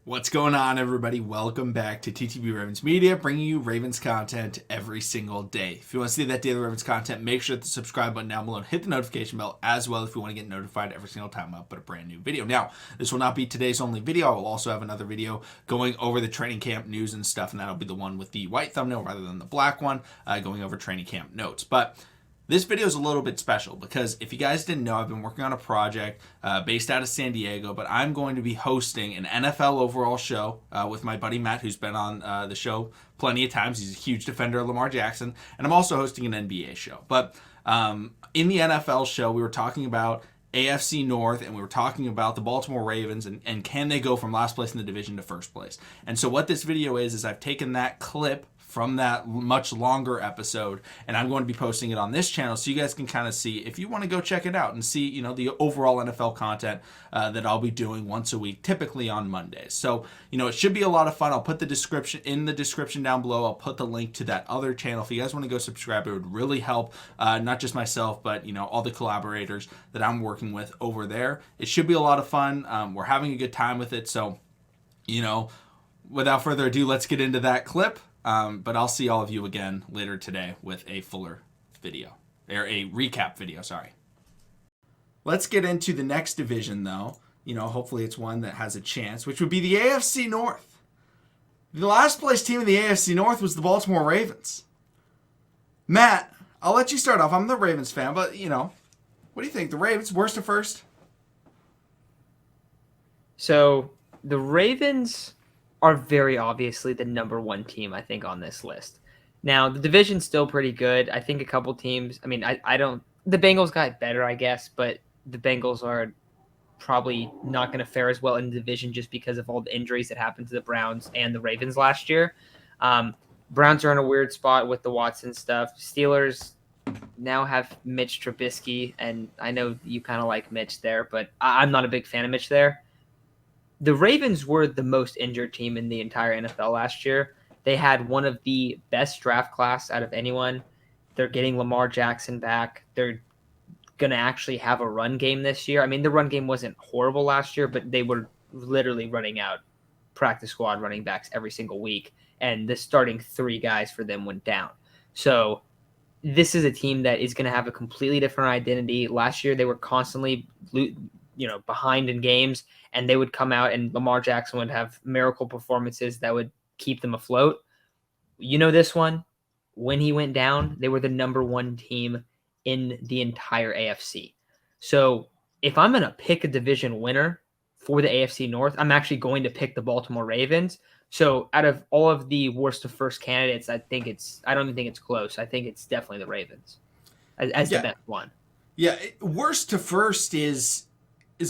What's going on, everybody? Welcome back to TTB Ravens Media, bringing you Ravens content every single day. If you want to see that daily Ravens content, make sure to hit the subscribe button down below and hit the notification bell as well if you want to get notified every single time I upload a brand new video. Now, this will not be today's only video. I will also have another video going over the training camp news and stuff, and that'll be the one with the white thumbnail rather than the black one, going over training camp notes. But this video is a little bit special because if you guys didn't know, I've been working on a project based out of San Diego, but I'm going to be hosting an NFL overall show with my buddy Matt, who's been on the show plenty of times. He's a huge defender of Lamar Jackson, and I'm also hosting an NBA show. But in the NFL show, we were talking about AFC North, and we were talking about the Baltimore Ravens and can they go from last place in the division to first place. And so what this video is I've taken that clip from that much longer episode, and I'm going to be posting it on this channel so you guys can kind of see if you want to go check it out and see, you know, the overall NFL content that I'll be doing once a week, typically on Mondays. So, you know, it should be a lot of fun. I'll put the description in the description down below. I'll put the link to that other channel. If you guys want to go subscribe, it would really help, not just myself, but, you know, all the collaborators that I'm working with over there. It should be a lot of fun. We're having a good time with it. So, you know, without further ado, let's get into that clip. But I'll see all of you again later today with a fuller video, or a recap video, sorry. Let's get into the next division, though. You know, hopefully it's one that has a chance, which would be the AFC North. The last place team in the AFC North was the Baltimore Ravens. Matt, I'll let you start off. I'm the Ravens fan, but, you know, what do you think? The Ravens, worst to first? So, the Ravens are very obviously the number one team, I think, on this list. Now, the division's still pretty good. I think a couple teams, I mean, I don't, the Bengals got better, I guess, but the Bengals are probably not going to fare as well in the division just because of all the injuries that happened to the Browns and the Ravens last year. Browns are in a weird spot with the Watson stuff. Steelers now have Mitch Trubisky, and I know you kind of like Mitch there, but I'm not a big fan of Mitch there. The Ravens were the most injured team in the entire NFL last year. They had one of the best draft class out of anyone. They're getting Lamar Jackson back. They're going to actually have a run game this year. I mean, the run game wasn't horrible last year, but they were literally running out practice squad running backs every single week, and the starting three guys for them went down. So this is a team that is going to have a completely different identity. Last year, they were constantly behind in games, and they would come out and Lamar Jackson would have miracle performances that would keep them afloat. You know this one, when he went down, they were the number one team in the entire AFC. So if I'm going to pick a division winner for the AFC North, I'm actually going to pick the Baltimore Ravens. So out of all of the worst to first candidates, I don't even think it's close. I think it's definitely the Ravens as the best one. Yeah, worst to first is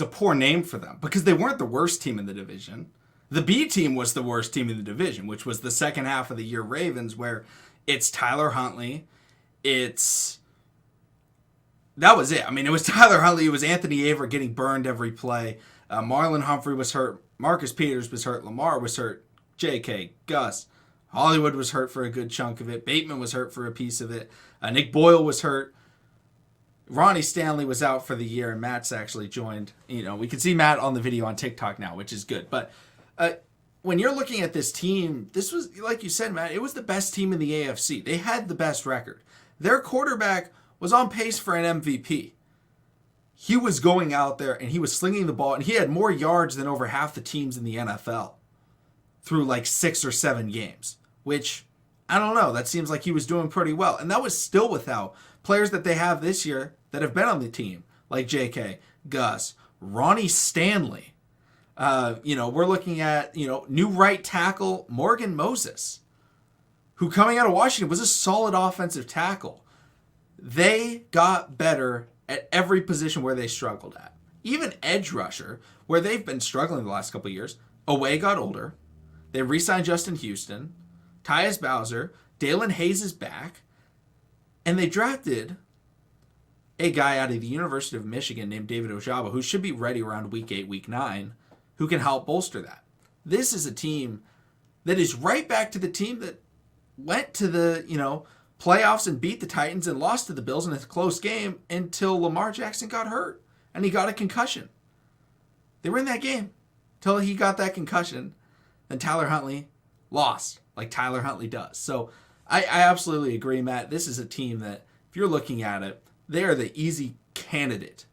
a poor name for them because they weren't the worst team in the division. The B team was the worst team in the division, which was the second half of the year Ravens, where it's Tyler Huntley. That was it. I mean, it was Tyler Huntley. It was Anthony Aver getting burned every play. Marlon Humphrey was hurt. Marcus Peters was hurt. Lamar was hurt. J.K., Gus. Hollywood was hurt for a good chunk of it. Bateman was hurt for a piece of it. Nick Boyle was hurt. Ronnie Stanley was out for the year, and Matt's actually joined. You know, we can see Matt on the video on TikTok now, which is good. But when you're looking at this team, this was, like you said, Matt, it was the best team in the AFC. They had the best record. Their quarterback was on pace for an MVP. He was going out there, and he was slinging the ball, and he had more yards than over half the teams in the NFL through like 6 or 7 games, which, I don't know, that seems like he was doing pretty well. And that was still without players that they have this year that have been on the team, like J.K., Gus, Ronnie Stanley. We're looking at, new right tackle Morgan Moses, who coming out of Washington was a solid offensive tackle. They got better at every position where they struggled at. Even edge rusher, where they've been struggling the last couple of years, Away got older. They re-signed Justin Houston, Tyus Bowser, Dalen Hayes is back, and they drafted a guy out of the University of Michigan named David Ojabo, who should be ready around week 8, week 9, who can help bolster that. This is a team that is right back to the team that went to the, playoffs and beat the Titans and lost to the Bills in a close game until Lamar Jackson got hurt and he got a concussion. They were in that game until he got that concussion. then Tyler Huntley lost like Tyler Huntley does. So I absolutely agree, Matt. This is a team that, if you're looking at it, they are the easy candidate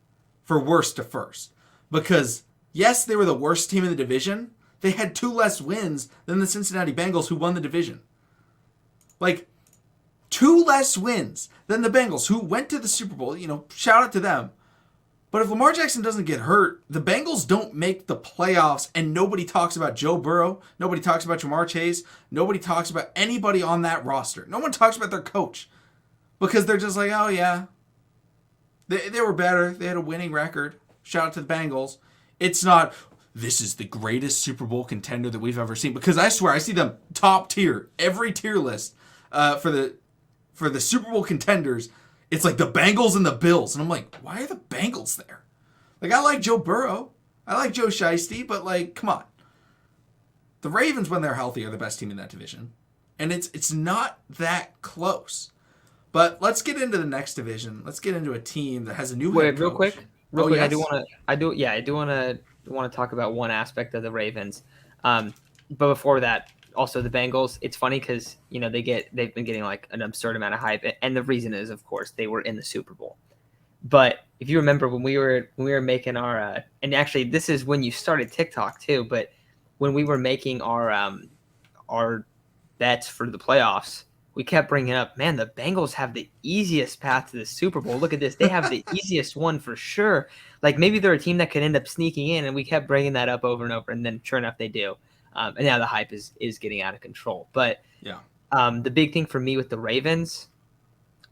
for worst to first. Because, yes, they were the worst team in the division. They had 2 less wins than the Cincinnati Bengals, who won the division. Like, 2 less wins than the Bengals, who went to the Super Bowl. Shout out to them. But if Lamar Jackson doesn't get hurt, the Bengals don't make the playoffs, and nobody talks about Joe Burrow. Nobody talks about Jamar Chase. Nobody talks about anybody on that roster. No one talks about their coach. Because they're just like, oh, yeah. They were better. They had a winning record. Shout out to the Bengals. It's not, this is the greatest Super Bowl contender that we've ever seen. Because I swear, I see them top tier, every tier list for the Super Bowl contenders. It's like the Bengals and the Bills. And I'm like, why are the Bengals there? Like, I like Joe Burrow. I like Joe Shiesty. But, like, come on. The Ravens, when they're healthy, are the best team in that division. And it's not that close. But let's get into the next division. Let's get into a team that has a new head coach. Real quick. Yes. I do want to talk about one aspect of the Ravens. But before that, also the Bengals. It's funny because they've been getting like an absurd amount of hype, and the reason is, of course, they were in the Super Bowl. But if you remember when we were making our and actually this is when you started TikTok too. But when we were making our bets for the playoffs, we kept bringing up, man, the Bengals have the easiest path to the Super Bowl. Look at this. They have the easiest one for sure. Like, maybe they're a team that could end up sneaking in, and we kept bringing that up over and over, and then sure enough, they do. And now the hype is getting out of control. But yeah, the big thing for me with the Ravens,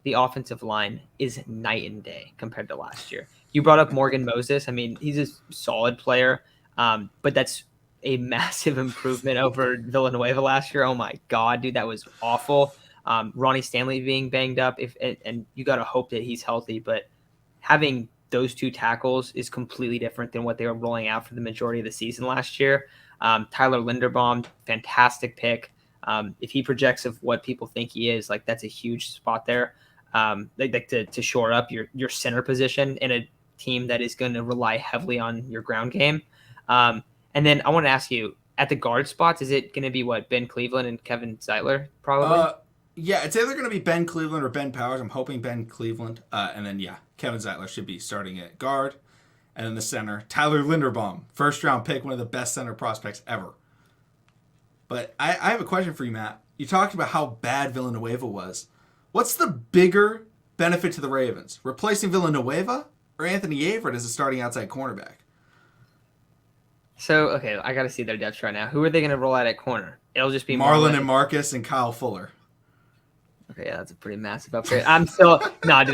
the offensive line is night and day compared to last year. You brought up Morgan Moses. I mean, he's a solid player, but that's a massive improvement over Villanueva last year. Oh, my God, dude, that was awful. Ronnie Stanley being banged up, and you got to hope that he's healthy, but having those 2 tackles is completely different than what they were rolling out for the majority of the season last year. Tyler Linderbaum, fantastic pick. If he projects of what people think he is, like, that's a huge spot there. Like to shore up your center position in a team that is going to rely heavily on your ground game. And then I want to ask you, at the guard spots, is it going to be Ben Cleveland and Kevin Zeitler probably? Yeah, it's either going to be Ben Cleveland or Ben Powers. I'm hoping Ben Cleveland. And then, yeah, Kevin Zeitler should be starting at guard. And then the center, Tyler Linderbaum, first-round pick, one of the best center prospects ever. But I have a question for you, Matt. You talked about how bad Villanueva was. What's the bigger benefit to the Ravens? Replacing Villanueva or Anthony Averett as a starting outside cornerback? So, okay, I got to see their depth right now. Who are they going to roll out at corner? It'll just be Marlon and Marcus and Kyle Fuller. Okay, yeah, that's a pretty massive upgrade. I'm still not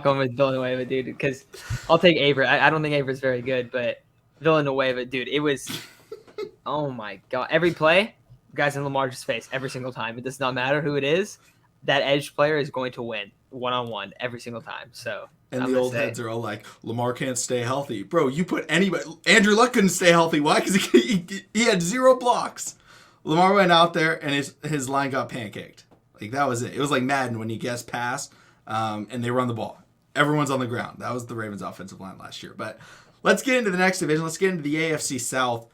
going with Villanueva, dude, because I'll take Averett. I don't think Averett's very good, but Villanueva, dude, it was, oh my God. Every play, guys in Lamar's face every single time. It does not matter who it is. That edge player is going to win one-on-one every single time. So, and the old heads are all like, Lamar can't stay healthy. Bro, you put anybody. Andrew Luck couldn't stay healthy. Why? Because he had 0 blocks. Lamar went out there and his line got pancaked. Like, that was it. It was like Madden when you guess pass and they run the ball. Everyone's on the ground. That was the Ravens' offensive line last year. But let's get into the next division. Let's get into the AFC South.